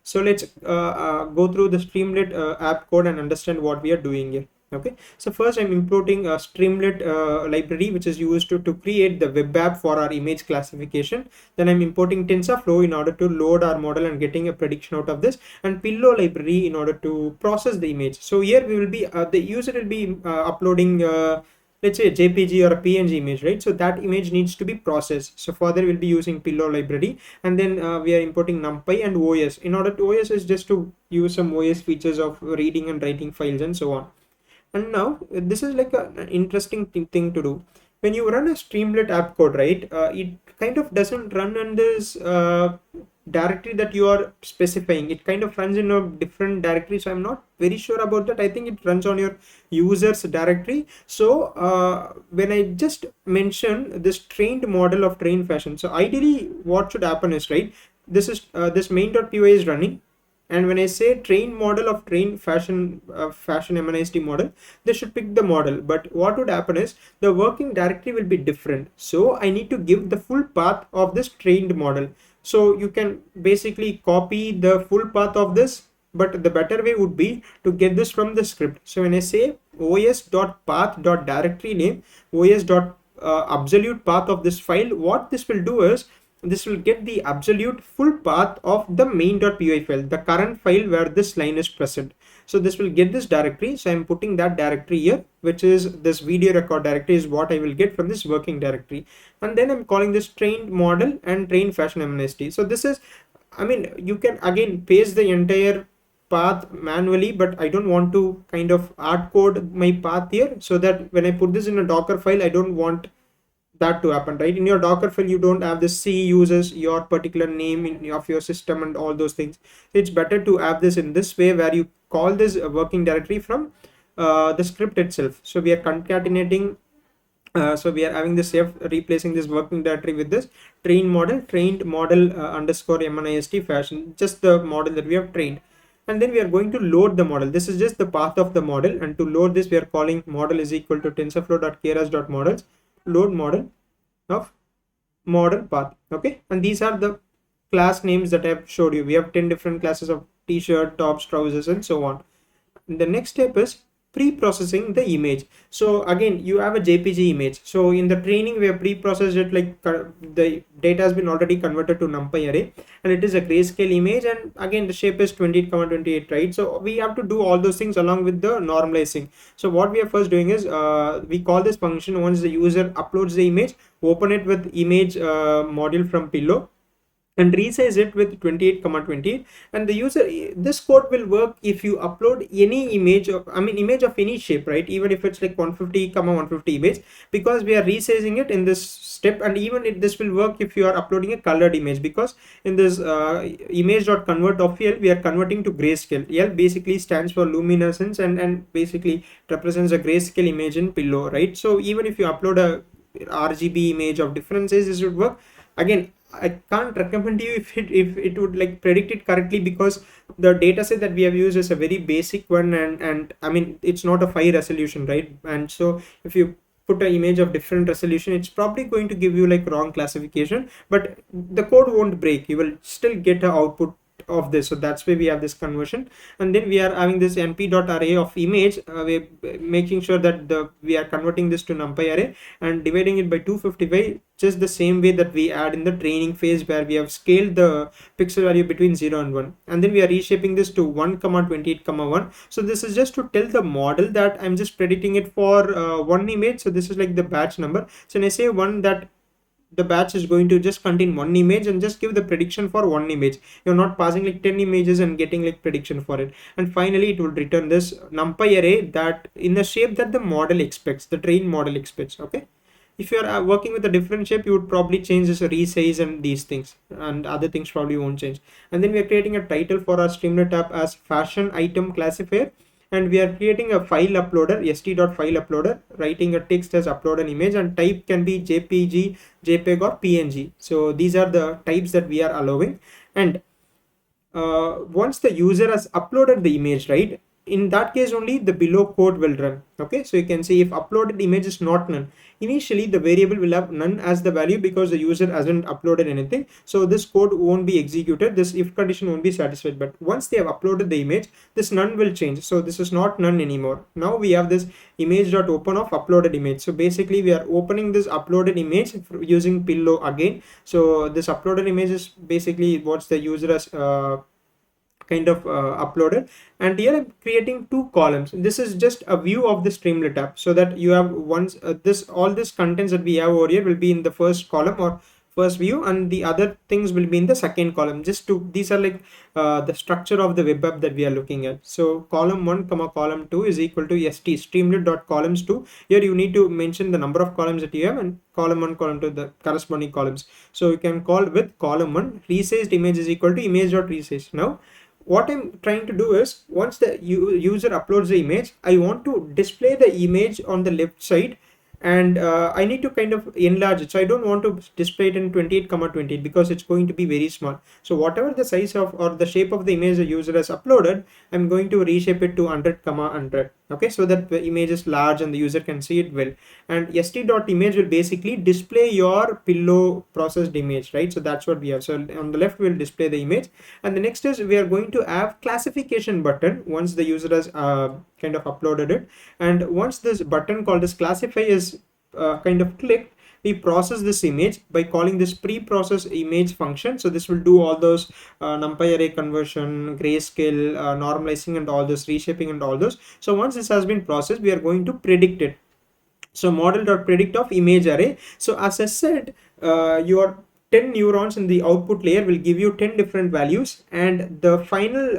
so let's go through the Streamlit app code and understand what we are doing here. Okay, so first I'm importing a Streamlit library, which is used to create the web app for our image classification. Then I'm importing TensorFlow in order to load our model and getting a prediction out of this, and Pillow library in order to process the image. So here we will be the user will be uploading let's say a JPG or a PNG image, right? So that image needs to be processed. So further we'll be using Pillow library, and then we are importing NumPy and OS. In order to OS is just to use some OS features of reading and writing files and so on. And now this is like an interesting thing to do. When you run a Streamlit app code, right, it kind of doesn't run in this directory that you are specifying. It kind of runs in a different directory. So I'm not very sure about that. I think it runs on your users directory. So when I just mention this trained model of trained fashion, so ideally what should happen is, right, this is this main.py is running. And when I say train model of train fashion MNIST model, they should pick the model. But what would happen is the working directory will be different. So I need to give the full path of this trained model. So you can basically copy the full path of this, but the better way would be to get this from the script. So when I say os.path.directory name, os.absolute path of this file, what this will do is this will get the absolute full path of the main.py file, the current file where this line is present. So this will get this directory. So I'm putting that directory here, which is this video record directory is what I will get from this working directory. And then I'm calling this trained model and train fashion MNIST. So this is, I mean, you can again paste the entire path manually, but I don't want to kind of hard code my path here, so that when I put this in a Docker file, I don't want that to happen, right? In your Docker file, you don't have this C uses your particular name of your system and all those things. It's better to have this in this way, where you call this working directory from the script itself. So we are concatenating. So we are having this safe, replacing this working directory with this trained model underscore MNIST fashion, just the model that we have trained. And then we are going to load the model. This is just the path of the model, and to load this we are calling model is equal to tensorflow.keras.models load model of model path. Okay, and these are the class names that I have showed you. We have 10 different classes of t-shirt, tops, trousers, and so on. And the next step is pre-processing the image. So again, you have a JPG image. So in the training, we have pre-processed it, like the data has been already converted to NumPy array, and it is a grayscale image. And again, the shape is 28,28, right? So we have to do all those things along with the normalizing. So what we are first doing is we call this function once the user uploads the image, open it with image module from Pillow, and resize it with 28,28. And the user, this code will work if you upload any image of, image of any shape, right? Even if it's like 150,150 image, because we are resizing it in this step. And even this will work if you are uploading a colored image, because in this image.convert of L, we are converting to grayscale. L basically stands for luminescence, and basically represents a grayscale image in Pillow, right? So even if you upload a RGB image of different sizes, it would work. Again, I can't recommend you if it would like predict it correctly, because the data set that we have used is a very basic one, and I mean, it's not a 5 resolution, right? And so if you put an image of different resolution, it's probably going to give you like wrong classification, but the code won't break. You will still get an output of this. So that's why we have this conversion. And then we are having this np.array of image. We're making sure that we are converting this to NumPy array and dividing it by 255, just the same way that we add in the training phase, where we have scaled the pixel value between 0 and 1. And then we are reshaping this to 1,28,1. So this is just to tell the model that I'm just predicting it for one image. So this is like the batch number. So when I say one, that the batch is going to just contain one image and just give the prediction for one image. You're not passing like 10 images and getting like prediction for it. And finally, it will return this NumPy array that in the shape that the model expects, the trained model expects. Okay. If you're working with a different shape, you would probably change this resize and these things, and other things probably won't change. And then we are creating a title for our Streamlit app as fashion item classifier. And we are creating a file uploader, st.file uploader, writing a text as upload an image, and type can be JPG, JPEG, or PNG. So these are the types that we are allowing. And once the user has uploaded the image, right, in that case only the below code will run. Okay, so you can see if uploaded image is not none, initially the variable will have none as the value, because the user hasn't uploaded anything. So this code won't be executed, this if condition won't be satisfied. But once they have uploaded the image, this none will change. So this is not none anymore. Now we have this image.open of uploaded image. So basically we are opening this uploaded image using Pillow again. So this uploaded image is basically what the user has kind of uploaded. And here I'm creating two columns. This is just a view of the Streamlit app, so that you have once all this contents that we have over here will be in the first column or first view, and the other things will be in the second column. Just to, these are like the structure of the web app that we are looking at. So column 1 comma column 2 is equal to st streamlit.columns 2. Here you need to mention the number of columns that you have, and column 1, column 2, the corresponding columns. So you can call with column 1 resized image is equal to image.resize. Now what I'm trying to do is, once the user uploads the image, I want to display the image on the left side, and I need to kind of enlarge it. So I don't want to display it in 28,28 because it's going to be very small. So whatever the size of or the shape of the image the user has uploaded, I'm going to reshape it to 100,100. Okay, so that the image is large and the user can see it well. And st.image will basically display your pillow processed image, right? So that's what we have. So on the left we'll display the image, and the next is we are going to have classification button once the user has kind of uploaded it. And once this button called as classify is kind of clicked, we process this image by calling this preprocess image function. So this will do all those numpy array conversion, grayscale, normalizing, and all this reshaping and all those. So once this has been processed, we are going to predict it. So model.predict of image array. So as I said, your 10 neurons in the output layer will give you 10 different values, and the final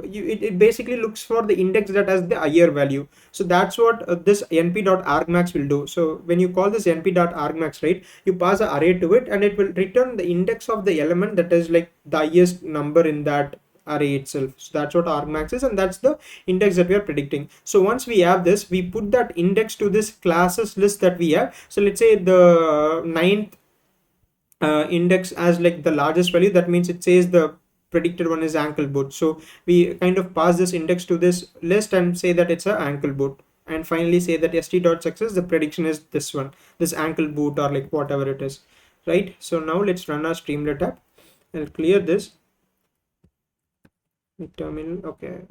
it basically looks for the index that has the higher value. So that's what this np.argmax will do. So when you call this np.argmax, right, you pass an array to it and it will return the index of the element that is like the highest number in that array itself. So that's what argmax is, and that's the index that we are predicting. So once we have this, we put that index to this classes list that we have. So let's say the ninth index as like the largest value. That means it says the predicted one is ankle boot. So we kind of pass this index to this list and say that it's a ankle boot, and finally say that st.success, the prediction is this one, this ankle boot or like whatever it is, right? So now let's run our Streamlit app. I'll clear this terminal. Okay,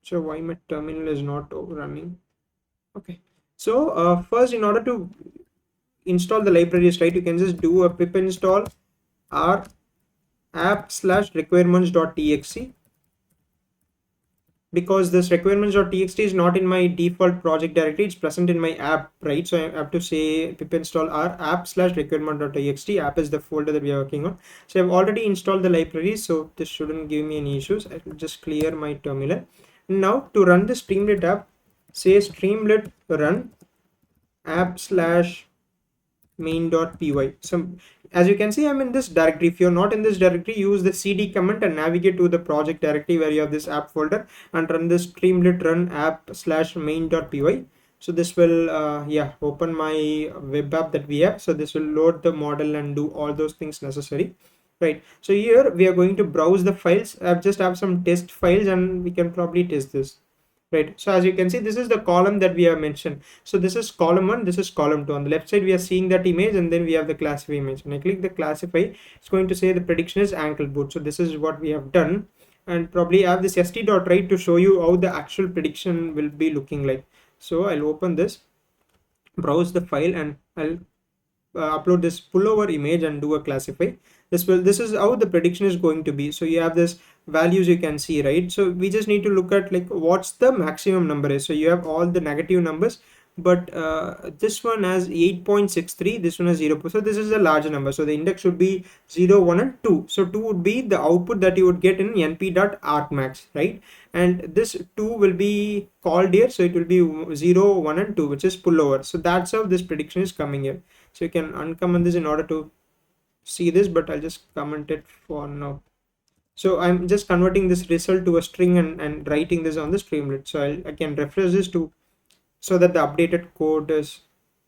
so why my terminal is not running? Okay, so first, in order to install the libraries, right, you can just do a pip install r app/requirements.txt, because this requirements.txt is not in my default project directory, it's present in my app, right? So I have to say pip install r app/requirement.txt. App is the folder that we are working on. So I've already installed the libraries, so this shouldn't give me any issues. I will just clear my terminal. Now to run the Streamlit app, say Streamlit run app/main.py. So as you can see, I'm in this directory. If you're not in this directory, use the cd command and navigate to the project directory where you have this app folder and run the Streamlit run app/main.py. So this will open my web app that we have. So this will load the model and do all those things necessary, right? So here we are going to browse the files. I just have some test files and we can probably test this, right? So as you can see, this is the column that we have mentioned. So this is column 1, this is column 2. On the left side we are seeing that image, and then we have the classify image. When I click the classify, it's going to say the prediction is ankle boot. So this is what we have done, and probably have this st.write to show you how the actual prediction will be looking like. So I'll open this, browse the file, and I'll upload this pullover image and do a classify. This is how the prediction is going to be. So you have this values you can see, right? So we just need to look at like what's the maximum number is. So you have all the negative numbers, but this one has 8.63, this one has 0. So this is a larger number, so the index should be 0, 1 and 2. So 2 would be the output that you would get in np.argmax, right? And this 2 will be called here, so it will be 0, 1 and 2, which is pullover. So that's how this prediction is coming here. So you can uncomment this in order to see this, but I'll just comment it for now. So I'm just converting this result to a string and writing this on the Streamlit. So I can refresh this to so that the updated code is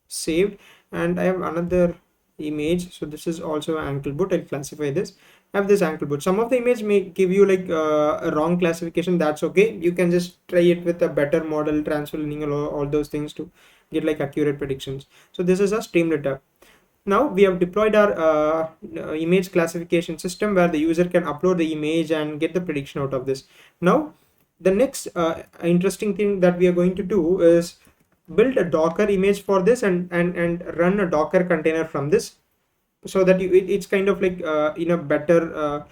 saved. And I have another image. So this is also ankle boot. I'll classify this. I have this ankle boot. Some of the image may give you like a wrong classification. That's okay. You can just try it with a better model, transfer learning, all those things to get like accurate predictions. So this is a Streamlit app. Now we have deployed our image classification system where the user can upload the image and get the prediction out of this. Now the next interesting thing that we are going to do is build a Docker image for this and run a Docker container from this, so that it's kind of like in a better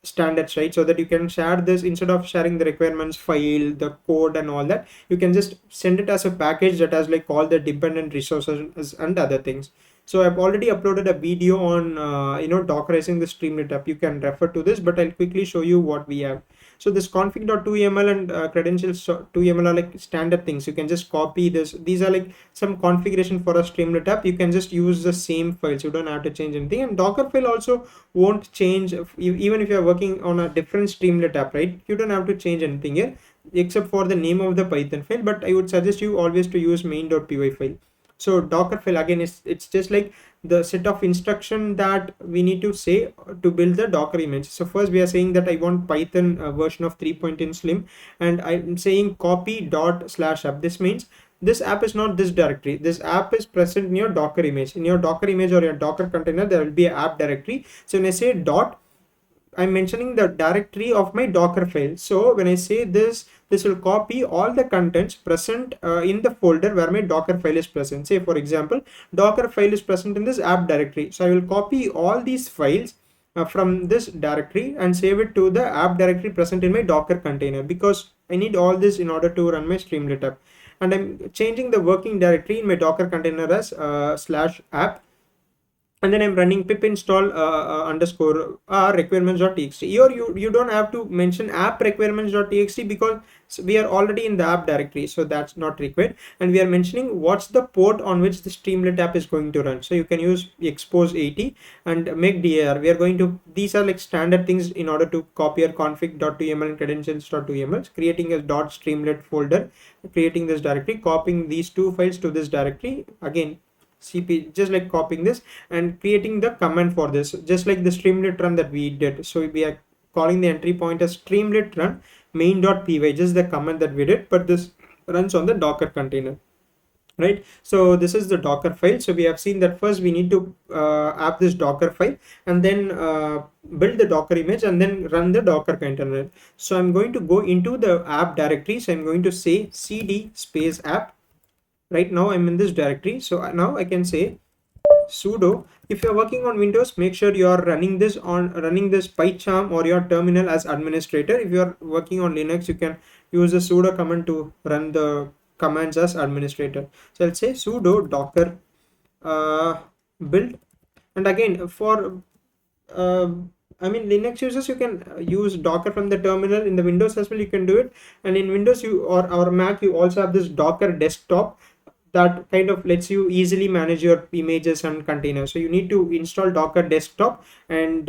standards, right? So that you can share this instead of sharing the requirements file, the code and all that. You can just send it as a package that has like all the dependent resources and other things. So I've already uploaded a video on Dockerizing the Streamlit app. You can refer to this, but I'll quickly show you what we have. So this config.2yaml and credentials.2yaml are like standard things. You can just copy this. These are like some configuration for a Streamlit app. You can just use the same files. You don't have to change anything. And Docker file also won't change even if you're working on a different Streamlit app, right? You don't have to change anything here. except for the name of the Python file, but I would suggest you always to use main.py file. So Docker file again is, it's just like the set of instruction that we need to say to build the Docker image. So first we are saying that I want Python version of 3.10 slim, and I'm saying copy dot slash app. This means this app is not this directory. This app is present in your Docker image. In your Docker image or your Docker container, there will be an app directory. So when I say dot, I'm mentioning the directory of my Docker file. So when I say this, this will copy all the contents present in the folder where my Docker file is present. Say for example, Docker file is present in this app directory. So I will copy all these files from this directory and save it to the app directory present in my Docker container, because I need all this in order to run my Streamlit app. And I'm changing the working directory in my Docker container as slash app, and then I'm running pip install underscore requirements.txt. Here you don't have to mention app requirements.txt because we are already in the app directory, so that's not required. And we are mentioning what's the port on which the Streamlit app is going to run. So you can use expose 80 and make dir. We are going to, these are like standard things in order to copy your config.yml and credentials.yml, creating a .streamlit folder, creating this directory, copying these two files to this directory, again cp, just like copying this and creating the command for this, just like the Streamlit run that we did. So we are calling the entry point as Streamlit run main.py, just the command that we did, but this runs on the Docker container, right? So this is the Docker file. So we have seen that first we need to app this Docker file, and then build the Docker image, and then run the Docker container. So I'm going to go into the app directory. So I'm going to say cd space app. Right now I'm in this directory. So now I can say sudo. If you're working on Windows, make sure you are running this PyCharm or your terminal as administrator. If you're working on Linux, you can use the sudo command to run the commands as administrator. So I'll say sudo docker build. And again, for uh, I mean Linux users, you can use Docker from the terminal. In the Windows as well you can do it, and in Windows you or Mac you also have this Docker desktop that kind of lets you easily manage your images and containers. So you need to install Docker desktop and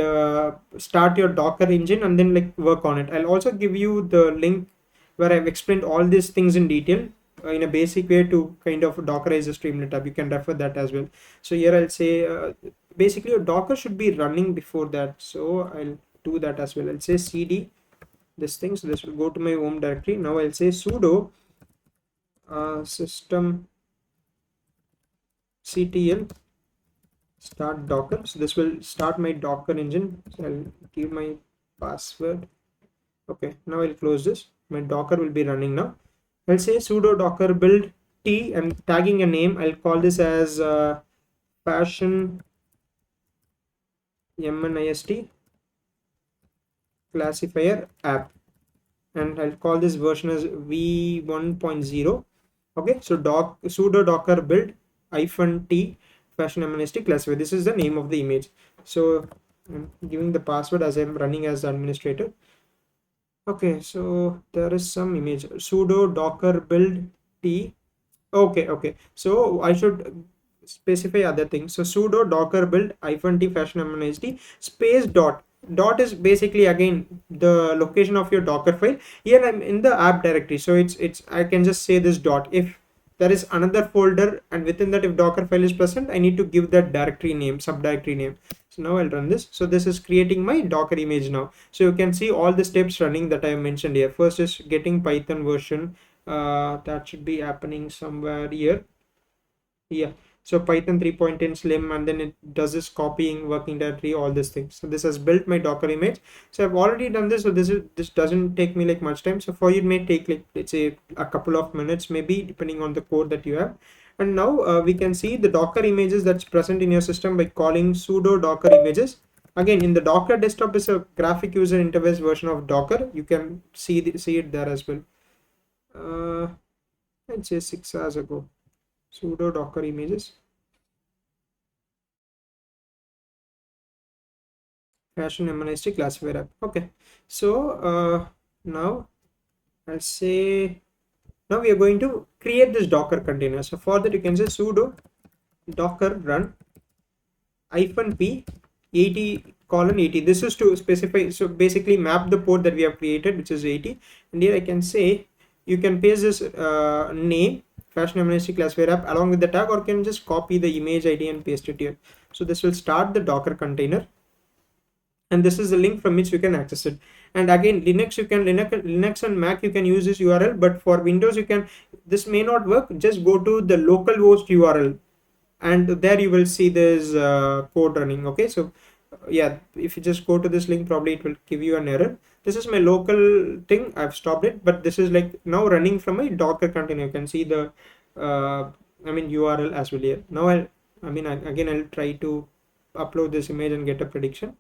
start your Docker engine and then like work on it. I'll also give you the link where I've explained all these things in detail in a basic way to kind of Dockerize the Streamlit app. You can refer that as well. So here I'll say basically your Docker should be running before that, so I'll do that as well. I'll say cd this thing, so this will go to my home directory. Now I'll say sudo system ctl start Docker. So this will start my Docker engine. So I'll give my password. Okay, now I'll close this. My Docker will be running now. I'll say sudo docker build t. I'm tagging a name. I'll call this as Fashion MNIST classifier app, and I'll call this version as v1.0. okay, so sudo docker build -t Fashion MNIST classifier. This is the name of the image. So I'm giving the password as I'm running as the administrator. Okay, so there is some image sudo docker build t. Okay, so I should specify other things. So sudo docker build -t Fashion MNIST space dot is basically again the location of your Docker file. Here I'm in the app directory, so it's I can just say this dot. If there is another folder and within that if Docker file is present, I need to give that directory name, subdirectory name. So now I'll run this. So this is creating my Docker image now. So you can see all the steps running that I mentioned here. First is getting Python version, that should be happening somewhere here. Yeah, so Python 3.10 slim, and then it does this copying, working directory, all these things. So this has built my Docker image. So I've already done this, so this doesn't take me like much time. So for you it may take like, let's say, a couple of minutes maybe, depending on the code that you have. And now we can see the Docker images that's present in your system by calling sudo docker images. Again, in the Docker desktop is a graphic user interface version of Docker. You can see it there as well. I'd say 6 hours ago. Sudo docker images Fashion MNIST classifier app. Okay, so now I'll say now we are going to create this Docker container. So for that you can say sudo docker run -p 80:80. This is to specify, so basically map the port that we have created, which is 80, and here I can say you can paste this name Fashion MNIST classifier app along with the tag, or can just copy the image ID and paste it here. So this will start the Docker container, and this is the link from which you can access it. And again, Linux and Mac you can use this URL, but for Windows you can, this may not work. Just go to the localhost URL, and there you will see this code running. Okay, so yeah, if you just go to this link, probably it will give you an error. This is my local thing, I've stopped it, but this is like now running from a Docker container. You can see the URL as well here. Now I'll try to upload this image and get a prediction.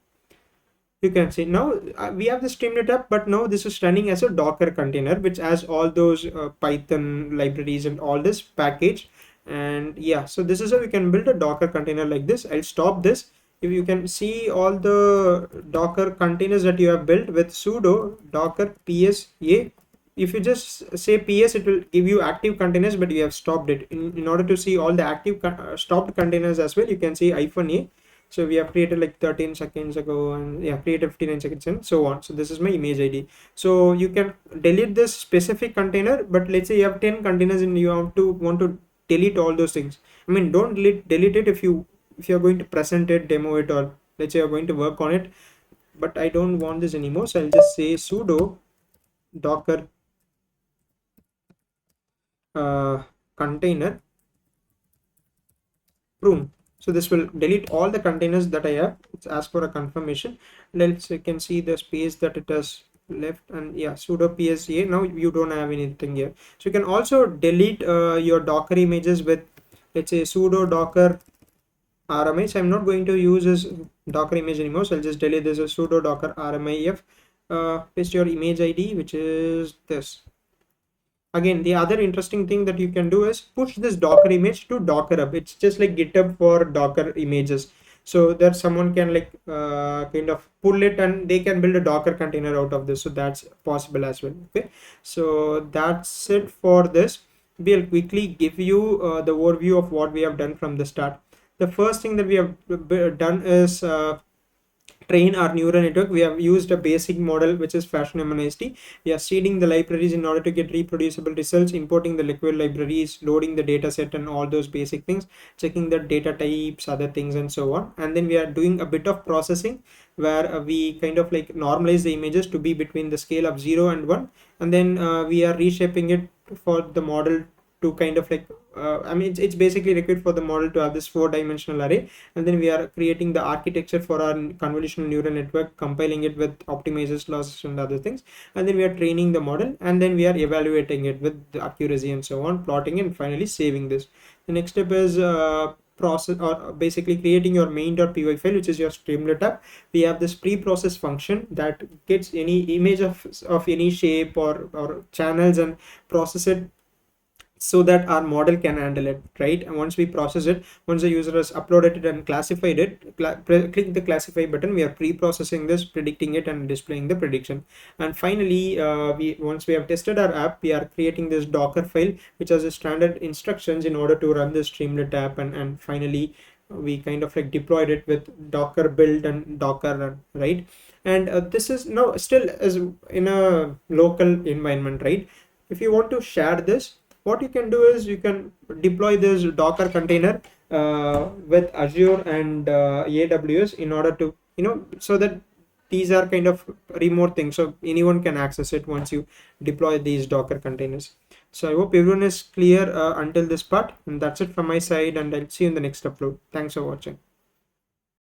You can see now we have the Streamlit app, but now this is running as a Docker container, which has all those Python libraries and all this package. And yeah, so this is how we can build a Docker container like this. I'll stop this. If you can see all the Docker containers that you have built with sudo docker psa, if you just say ps, it will give you active containers, but we have stopped it. In order to see all the active stopped containers as well, you can see -a. So we have created like 13 seconds ago, and yeah, created 59 seconds and so on. So this is my image ID. So you can delete this specific container, but let's say you have 10 containers and you want to delete all those things. I mean, don't delete it if you're going to present it, demo it, or let's say you're going to work on it. But I don't want this anymore, so I'll just say sudo docker container prune. So this will delete all the containers that I have. It's asked for a confirmation. Let's you can see the space that it has left, and yeah, sudo psa. Now you don't have anything here. So you can also delete your Docker images with, let's say, sudo docker rmi. So I'm not going to use this Docker image anymore, so I'll just delete this as sudo docker rmif. Paste your image ID, which is this. Again, the other interesting thing that you can do is push this Docker image to Docker Hub. It's just like GitHub for Docker images. So that someone can like kind of pull it and they can build a Docker container out of this. So that's possible as well. Okay, so that's it for this. We'll quickly give you the overview of what we have done from the start. The first thing that we have done is train our neural network. We have used a basic model, which is Fashion MNIST. We are seeding the libraries in order to get reproducible results, importing the liquid libraries, loading the data set and all those basic things, checking the data types, other things, and so on. And then we are doing a bit of processing where we kind of like normalize the images to be between the scale of 0 and 1. And then we are reshaping it for the model to kind of like it's basically required for the model to have this 4-dimensional array. And then we are creating the architecture for our convolutional neural network, compiling it with optimizers, losses, and other things. And then we are training the model, and then we are evaluating it with the accuracy and so on, plotting, and finally saving this. The next step is process, or basically creating your main.py file, which is your Streamlit app. We have this pre-process function that gets any image of any shape or channels and process it so that our model can handle it, right? And once we process it, once the user has uploaded it and classified it, click the classify button. We are pre-processing this, predicting it, and displaying the prediction. And finally, once we have tested our app, we are creating this Docker file, which has a standard instructions in order to run the Streamlit app. And finally, we kind of like deployed it with Docker build and Docker run, right? And this is now still as in a local environment, right? If you want to share this, what you can do is you can deploy this Docker container with Azure and AWS in order to, so that these are kind of remote things, so anyone can access it once you deploy these Docker containers. So I hope everyone is clear until this part, and that's it from my side, and I'll see you in the next upload. Thanks for watching.